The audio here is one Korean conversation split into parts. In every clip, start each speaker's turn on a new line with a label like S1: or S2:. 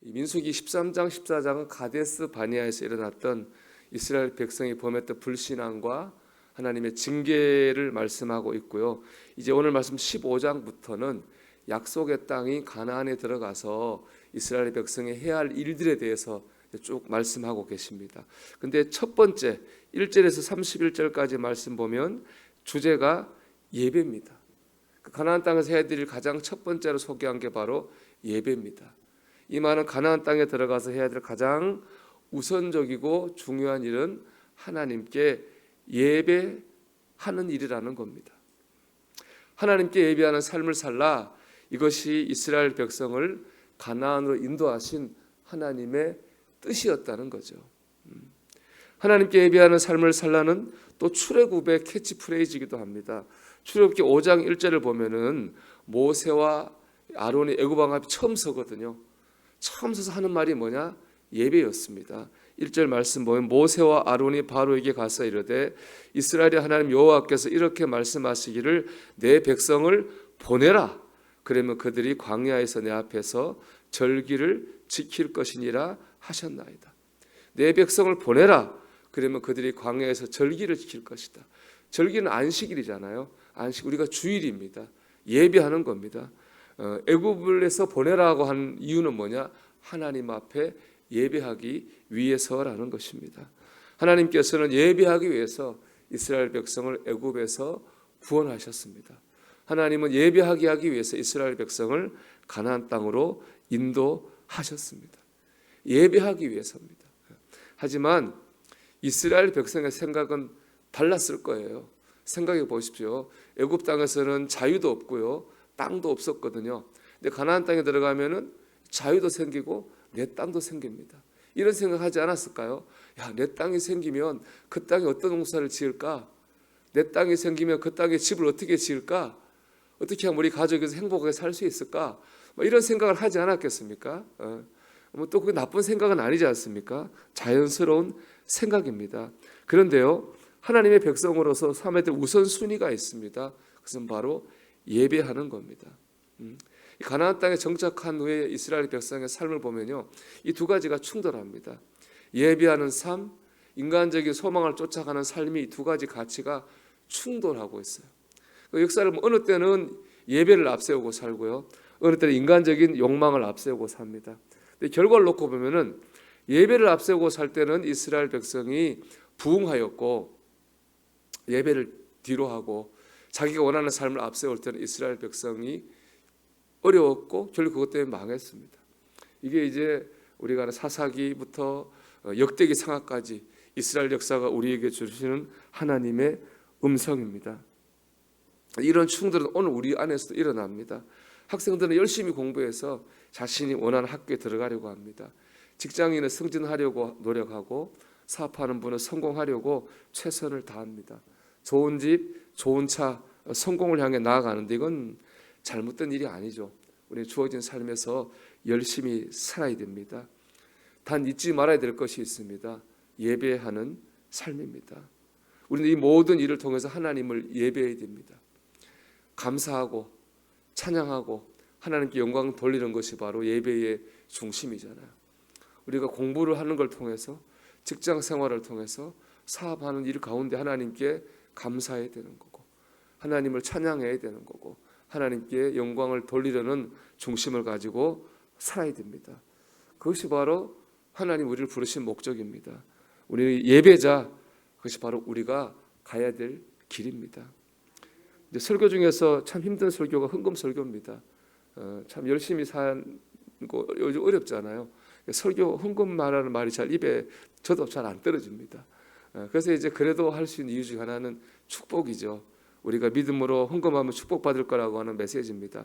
S1: 민수기 13장 14장은 가데스 바니아에서 일어났던 이스라엘 백성이 범했던 불신앙과 하나님의 징계를 말씀하고 있고요. 이제 오늘 말씀 15장부터는 약속의 땅인 가나안에 들어가서 이스라엘 백성이 해야 할 일들에 대해서 쭉 말씀하고 계십니다. 근데 첫 번째 1절에서 31절까지 말씀 보면 주제가 예배입니다. 가나안 땅에서 해야 될 가장 첫 번째로 소개한 게 바로 예배입니다. 이 말은 가나안 땅에 들어가서 해야 될 가장 우선적이고 중요한 일은 하나님께 예배하는 일이라는 겁니다. 하나님께 예배하는 삶을 살라, 이것이 이스라엘 백성을 가나안으로 인도하신 하나님의 뜻이었다는 거죠. 하나님께 예배하는 삶을 살라는 또 출애굽의 캐치프레이즈이기도 합니다. 출애굽기 5장 1절을 보면은 모세와 아론이 애굽 왕 앞에 처음 서거든요. 처음 서서 하는 말이 뭐냐? 예배였습니다. 1절 말씀 보면 모세와 아론이 바로에게 가서 이르되 이스라엘의 하나님 여호와께서 이렇게 말씀하시기를 내 백성을 보내라. 그러면 그들이 광야에서 내 앞에서 절기를 지킬 것이니라 하셨나이다. 내 백성을 보내라. 그러면 그들이 광야에서 절기를 지킬 것이다. 절기는 안식일이잖아요. 안식, 우리가 주일입니다. 예배하는 겁니다. 애굽에서 보내라고 한 이유는 뭐냐? 하나님 앞에 예배하기 위해서라는 것입니다. 하나님께서는 예배하기 위해서 이스라엘 백성을 애굽에서 구원하셨습니다. 하나님은 예배하게 하기 위해서 이스라엘 백성을 가나안 땅으로 인도하셨습니다. 예배하기 위해서입니다. 하지만 이스라엘 백성의 생각은 달랐을 거예요. 생각해 보십시오. 애굽 땅에서는 자유도 없고요, 땅도 없었거든요. 근데 가나안 땅에 들어가면은 자유도 생기고 내 땅도 생깁니다. 이런 생각하지 않았을까요? 야, 내 땅이 생기면 그 땅에 어떤 농사를 지을까? 내 땅이 생기면 그 땅에 집을 어떻게 지을까? 어떻게 하면 우리 가족에서 행복하게 살 수 있을까? 이런 생각을 하지 않았겠습니까? 또 그게 나쁜 생각은 아니지 않습니까? 자연스러운 생각입니다. 그런데요, 하나님의 백성으로서 삼아야 될 우선순위가 있습니다. 그것은 바로 예배하는 겁니다. 가나안 땅에 정착한 후에 이스라엘 백성의 삶을 보면요, 이 두 가지가 충돌합니다. 예배하는 삶, 인간적인 소망을 쫓아가는 삶이 이 두 가지 가치가 충돌하고 있어요. 그 역사를 어느 때는 예배를 앞세우고 살고요, 어느 때는 인간적인 욕망을 앞세우고 삽니다. 근데 결과를 놓고 보면은 예배를 앞세우고 살 때는 이스라엘 백성이 부흥하였고, 예배를 뒤로 하고 자기가 원하는 삶을 앞세울 때는 이스라엘 백성이 어려웠고 결국 그것 때문에 망했습니다. 이게 이제 우리가 아는 사사기부터 역대기 상하까지 이스라엘 역사가 우리에게 주시는 하나님의 음성입니다. 이런 충돌은 오늘 우리 안에서도 일어납니다. 학생들은 열심히 공부해서 자신이 원하는 학교에 들어가려고 합니다. 직장인은 승진하려고 노력하고, 사업하는 분은 성공하려고 최선을 다합니다. 좋은 집, 좋은 차, 성공을 향해 나아가는데 이건 잘못된 일이 아니죠. 우리 주어진 삶에서 열심히 살아야 됩니다. 단 잊지 말아야 될 것이 있습니다. 예배하는 삶입니다. 우리는 이 모든 일을 통해서 하나님을 예배해야 됩니다. 감사하고 찬양하고 하나님께 영광 돌리는 것이 바로 예배의 중심이잖아요. 우리가 공부를 하는 걸 통해서, 직장 생활을 통해서, 사업하는 일 가운데 하나님께 감사해야 되는 거고, 하나님을 찬양해야 되는 거고, 하나님께 영광을 돌리려는 중심을 가지고 살아야 됩니다. 그것이 바로 하나님 우리를 부르신 목적입니다. 우리 예배자, 그것이 바로 우리가 가야 될 길입니다. 이제 설교 중에서 참 힘든 설교가 헌금 설교입니다. 참 열심히 사는 거 요즘 어렵잖아요. 설교 헌금 말하는 말이 잘 입에 저도 잘 안 떨어집니다. 그래서 이제 그래도 할 수 있는 이유 중 하나는 축복이죠. 우리가 믿음으로 헌금하면 축복받을 거라고 하는 메시지입니다.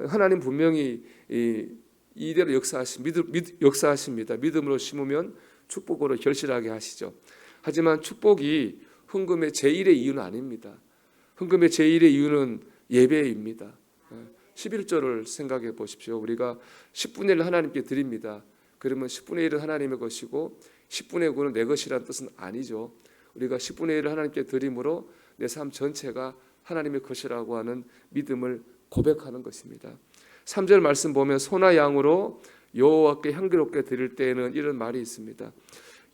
S1: 하나님 분명히 이대로 역사하십니다. 믿음으로 심으면 축복으로 결실하게 하시죠. 하지만 축복이 헌금의 제1의 이유는 아닙니다. 헌금의 제1의 이유는 예배입니다. 11절을 생각해 보십시오. 우리가 10분의 1을 하나님께 드립니다. 그러면 10분의 1은 하나님의 것이고 10분의 9는 내 것이라는 뜻은 아니죠. 우리가 10분의 1을 하나님께 드림으로 내 삶 전체가 하나님의 것이라고 하는 믿음을 고백하는 것입니다. 3절 말씀 보면 소나 양으로 여호와께 향기롭게 드릴 때에는 이런 말이 있습니다.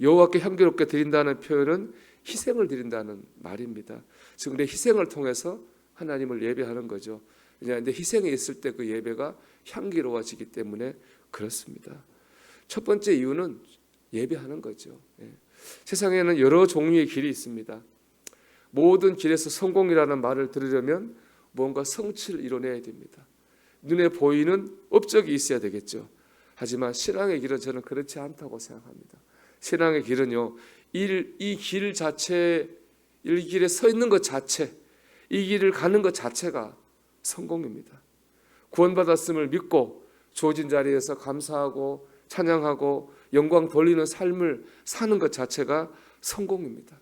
S1: 여호와께 향기롭게 드린다는 표현은 희생을 드린다는 말입니다. 지금 내 희생을 통해서 하나님을 예배하는 거죠. 근데 희생이 있을 때 그 예배가 향기로워지기 때문에 그렇습니다. 첫 번째 이유는 예배하는 거죠. 세상에는 여러 종류의 길이 있습니다. 모든 길에서 성공이라는 말을 들으려면 뭔가 성취를 이뤄내야 됩니다. 눈에 보이는 업적이 있어야 되겠죠. 하지만 신앙의 길은 저는 그렇지 않다고 생각합니다. 신앙의 길은요, 이 길 자체, 이 길에 서 있는 것 자체, 이 길을 가는 것 자체가 성공입니다. 구원받았음을 믿고 주어진 자리에서 감사하고 찬양하고 영광 돌리는 삶을 사는 것 자체가 성공입니다.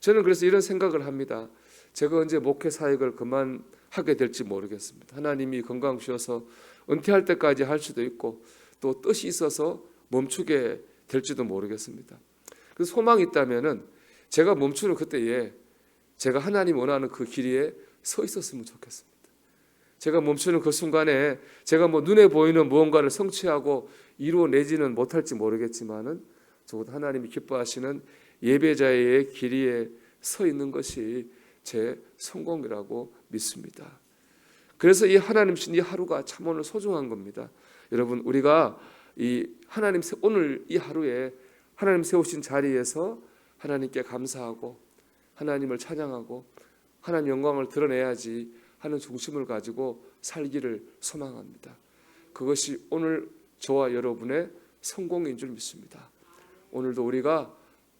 S1: 저는 그래서 이런 생각을 합니다. 제가 언제 목회 사역을 그만하게 될지 모르겠습니다. 하나님이 건강 주셔서 은퇴할 때까지 할 수도 있고 또 뜻이 있어서 멈추게 될지도 모르겠습니다. 그 소망이 있다면은 제가 멈추는 그때에 제가 하나님 원하는 그 길에 서 있었으면 좋겠습니다. 제가 멈추는 그 순간에 제가 눈에 보이는 무언가를 성취하고 이루어내지는 못할지 모르겠지만은 적어도 하나님이 기뻐하시는 예배자의 길이에 서 있는 것이 제 성공이라고 믿습니다. 그래서 이 하나님 신 이 하루가 참 오늘 소중한 겁니다. 여러분, 우리가 이 하나님 오늘 이 하루에 하나님 세우신 자리에서 하나님께 감사하고 하나님을 찬양하고 하나님 영광을 드러내야지 하는 중심을 가지고 살기를 소망합니다. 그것이 오늘 저와 여러분의 성공인 줄 믿습니다. 오늘도 우리가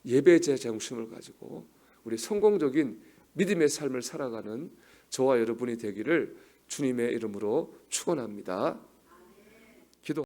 S1: 예배제 중심을 가지고 우리 성공적인 믿음의 삶을 살아가는 저와 여러분이 되기를 주님의 이름으로 축원합니다. 기도